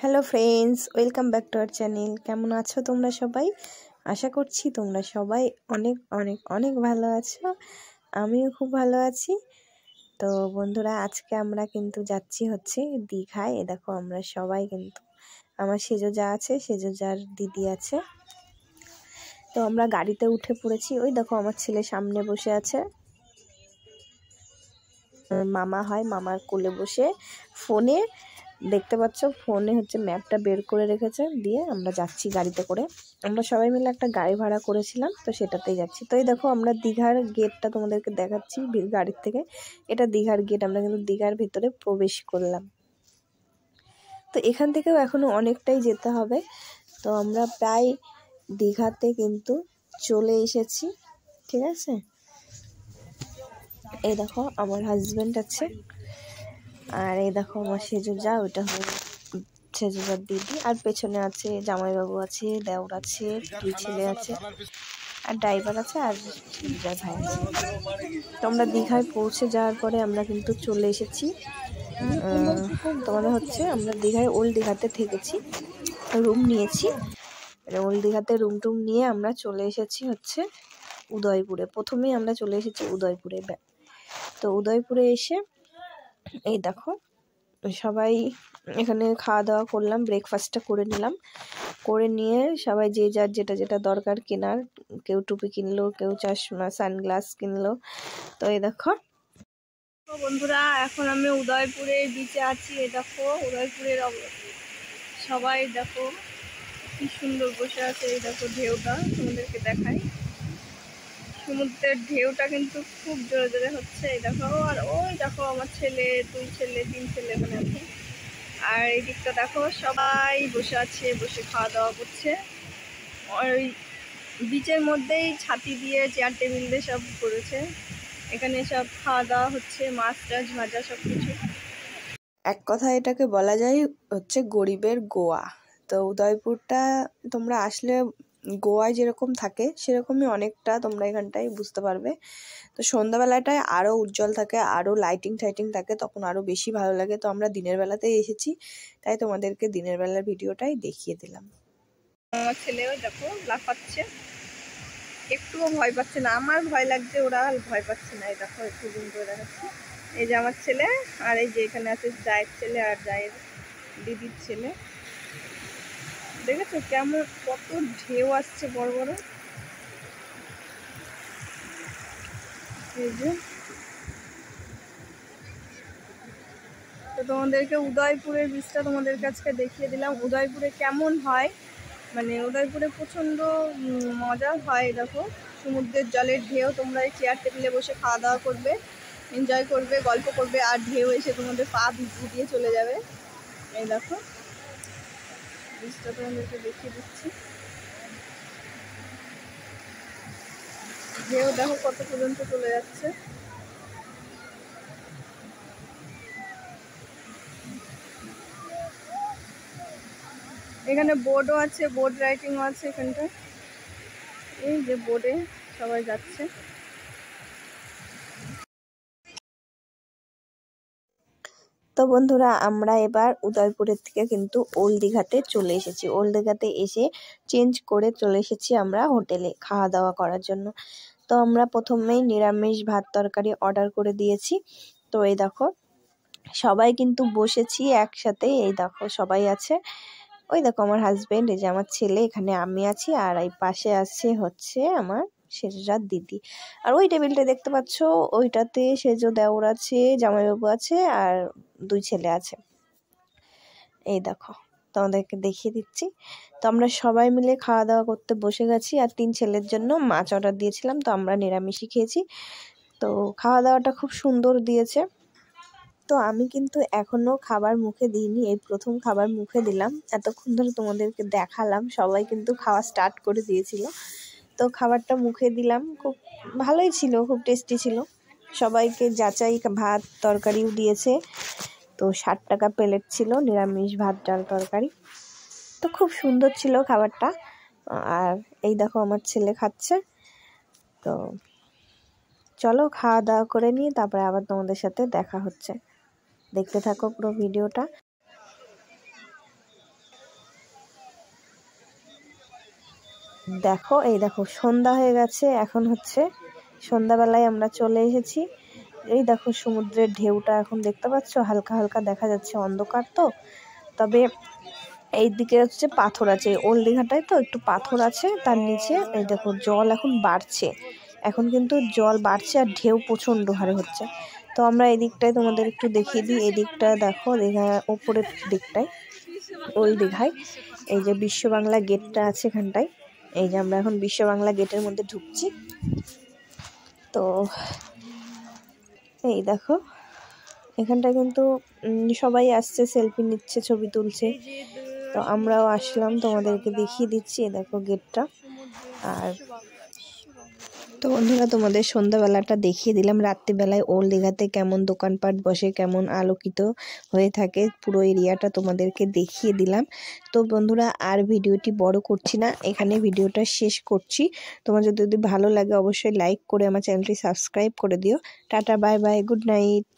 Hello friends, welcome back to our channel. কেমন আছো তোমরা সবাই? আশা করছি তোমরা সবাই অনেক অনেক অনেক ভালো আছো। আমিও খুব ভালো আছি। তো বন্ধুরা, আজকে আমরা কিন্তু যাচ্ছি হচ্ছে দীঘায়। দেখো আমরা সবাই কিন্তু, আমার সেজো যা আছে, সেজো যার দিদি আছে, তো আমরা গাড়িতে উঠে পড়েছি। ওই দেখো আমার ছেলে সামনে বসে আছে, মামা হয়, মামার কোলে বসে ফোনে দেখতে পাচ্ছ, ফোনে হচ্ছে ম্যাপটা বের করে রেখেছে। দিয়ে আমরা যাচ্ছি গাড়িতে করে। আমরা সবাই মিলে একটা গাড়ি ভাড়া করেছিলাম, তো সেটাতেই যাচ্ছি। তো এই দেখো আমরা দীঘার গেটটা তোমাদেরকে দেখাচ্ছি গাড়ির থেকে। এটা দীঘার গেট, আমরা কিন্তু দীঘার ভিতরে প্রবেশ করলাম। তো এখান থেকেও এখনো অনেকটাই যেতে হবে। তো আমরা প্রায় দীঘাতে কিন্তু চলে এসেছি, ঠিক আছে। এই দেখো আমার হাজবেন্ড আছে, আর এই দেখো আমার সেজো যা, ওইটা হলো সেজুজার দিদি, আর পেছনে আছে জামাইবাবু আছে, দেওর আছে, দুই ছেলে আছে, আর ড্রাইভার আছে, আর সেজুজার ভাই আছে। তো আমরা দীঘায় পৌঁছে যাওয়ার পরে আমরা কিন্তু চলে এসেছি তোমাদের হচ্ছে, আমরা দীঘায় ওল্ড দীঘাতে থেকেছি, রুম নিয়েছি। ওল্ড দীঘাতে রুম টুম নিয়ে আমরা চলে এসেছি হচ্ছে উদয়পুরে। প্রথমেই আমরা চলে এসেছি উদয়পুরে। তো উদয়পুরে এসে এই দেখো সবাই এখানে খাওয়া দাওয়া করলাম, ব্রেকফাস্টটা করে নিলাম। করে নিয়ে সবাই যে যার যেটা যেটা দরকার কেনার, কেউ টুপি কিনলো, কেউ চশমা সানগ্লাস কিনলো। তো এই দেখো বন্ধুরা, এখন আমি উদয়পুরের বিচে আছি। এই দেখো উদয়পুরের সবাই দেখো কি সুন্দর বসে আছে। এই দেখো ঢেউটা তোমাদেরকে দেখাই, সমুদ্রের ঢেউটা কিন্তু খুব জোরে জোরে হচ্ছে। এই দেখো, আর ওই দেখো আমার ছেলে, দুই ছেলে, তিন ছেলে মানে আছে। আর এই দিকটা দেখো সবাই বসে আছে, বসে খাওয়া দাওয়া করছে। ওই বিচের মধ্যেই ছাতি দিয়ে চেয়ার টেবিল দিয়ে সব করেছে। এখানে সব খাওয়া দাওয়া হচ্ছে, মাছ টাছ ভাজা সব কিছু। এক কথা এটাকে বলা যায় হচ্ছে গরিবের গোয়া। তো উদয়পুরটা তোমরা আসলে গোয়ায় যেরকম থাকে সেরকমই অনেকটা তোমরা এখানটায় বুঝতে পারবে। তো সন্ধ্যাবেলাটায় আরও উজ্জ্বল থাকে, আরও লাইটিং টাইটিং থাকে, তখন আরও বেশি ভালো লাগে। তো আমরা দিনের বেলাতেই এসেছি, তাই তোমাদেরকে দিনের বেলার ভিডিওটাই দেখিয়ে দিলাম। আমার ছেলেও দেখো লাফাচ্ছে, একটুও ভয় পাচ্ছে না। আমার ভয় লাগছে, ওরা ভয় পাচ্ছে না। এই দেখো একটু জুম করে দেখাচ্ছি। এই যে আমার ছেলে, আর এই যে এখানে আছে জায়ের ছেলে আর জায়ের দিদির ছেলে। দেখেছো কেমন কত ঢেউ আসছে বড় বড়। এই যে, তো তোমাদেরকে উদয়পুরের বীজটা তোমাদের কাছে দেখিয়ে দিলাম। উদয়পুরে কেমন হয়, মানে উদয়পুরে প্রচণ্ড মজা হয়। দেখো সমুদ্রের জলের ঢেউ, তোমরা এই চেয়ার টেবিলে বসে খাওয়া দাওয়া করবে, এনজয় করবে, গল্প করবে, আর ঢেউ এসে তোমাদের পা ভিজিয়ে দিয়ে চলে যাবে। এই দেখো বীজটা তোমাদেরকে দেখিয়ে দিচ্ছি। ঢেউ দেখো কত পর্যন্ত চলে যাচ্ছে। এখানে বোর্ডও আছে, বোর্ড রাইডিংও আছে এখানটায়। এই যে বোর্ডে সবাই যাচ্ছে। তো বন্ধুরা, আমরা এবার উদয়পুরের থেকে কিন্তু ওল্ড দীঘাতে চলে এসেছি। ওল্ড দীঘাতে এসে চেঞ্জ করে চলে এসেছি আমরা হোটেলে খাওয়া দাওয়া করার জন্য। তো আমরা প্রথমেই নিরামিষ ভাত তরকারি অর্ডার করে দিয়েছি। তো এই দেখো সবাই কিন্তু বসেছি একসাথে। এই দেখো সবাই আছে, ওই দেখো আমার হাজবেন্ড, এই যে আমার ছেলে, এখানে আমি আছি, আর এই পাশে আছে হচ্ছে আমার সেজোজার দিদি। আর ওই টেবিলটা দেখতে পাচ্ছ, ওইটাতে সেজো দেওর আছে, জামাইবাবু আছে, আর দুই ছেলে আছে। এই দেখো তোমাদেরকে দেখিয়ে দিচ্ছি। তো আমরা সবাই মিলে খাওয়া দাওয়া করতে বসে গেছি, আর তিন ছেলের জন্য মাছ অর্ডার দিয়েছিলাম, তো আমরা নিরামিষই খেয়েছি। তো খাওয়া দাওয়াটা খুব সুন্দর দিয়েছে। তো আমি কিন্তু এখনো খাবার মুখে দিইনি, এই প্রথম খাবার মুখে দিলাম। এতক্ষণ ধরে তোমাদেরকে দেখালাম, সবাই কিন্তু খাওয়া স্টার্ট করে দিয়েছিল। তো খাবারটা মুখে দিলাম, খুব ভালোই ছিল, খুব টেস্টি ছিল। সবাইকে যাচাই ভাত তরকারিও দিয়েছে। তো 60 টাকা প্লেট ছিল নিরামিষ ভাত ডাল তরকারি। তো খুব সুন্দর ছিল খাবারটা। আর এই দেখো আমার ছেলে খাচ্ছে। তো চলো খাওয়া দাওয়া করে নিয়ে তারপরে আবার তোমাদের সাথে দেখা হচ্ছে। দেখতে থাকো পুরো ভিডিওটা। দেখো এই দেখো সন্ধ্যা হয়ে গেছে, এখন হচ্ছে সন্ধ্যাবেলায় আমরা চলে এসেছি। এই দেখো সমুদ্রের ঢেউটা এখন দেখতে পাচ্ছ, হালকা হালকা দেখা যাচ্ছে, অন্ধকার তো, তবে এই দিকে হচ্ছে পাথর আছে, ওল্ড দীঘাটায় তো একটু পাথর আছে তার নিচে। এই দেখো জল এখন বাড়ছে, এখন কিন্তু জল বাড়ছে আর ঢেউ প্রচণ্ড হারে হচ্ছে। তো আমরা এই দিকটায় তোমাদের একটু দেখিয়ে দিই, এই দিকটা দেখো দীঘা ওপরের দিকটায় ওল্ড দীঘায় এই যে বিশ্ব বাংলা গেটটা আছে এখানটায়, এই যে আমরা এখন বিশ্ব বাংলা গেটের মধ্যে ঢুকছি। তো এই দেখো এখানটা কিন্তু সবাই আসছে, সেলফি নিচ্ছে, ছবি তুলছে। তো আমরাও আসলাম, তোমাদেরকে দেখিয়ে দিচ্ছি। দেখো গেটটা। আর তো বন্ধুরা তোমাদের সন্ধ্যাবেলাটা দেখিয়ে দিলাম, রাত্রিবেলায় ওল্ড দীঘাতে কেমন দোকানপাট বসে, কেমন আলোকিত হয়ে থাকে পুরো এরিয়াটা তোমাদেরকে দেখিয়ে দিলাম। তো বন্ধুরা আর ভিডিওটি বড় করছি না, এখানে ভিডিওটা শেষ করছি। তোমার যদি ভালো লাগে অবশ্যই লাইক করে আমার চ্যানেলটি সাবস্ক্রাইব করে দিও। Tata, bye bye, good night.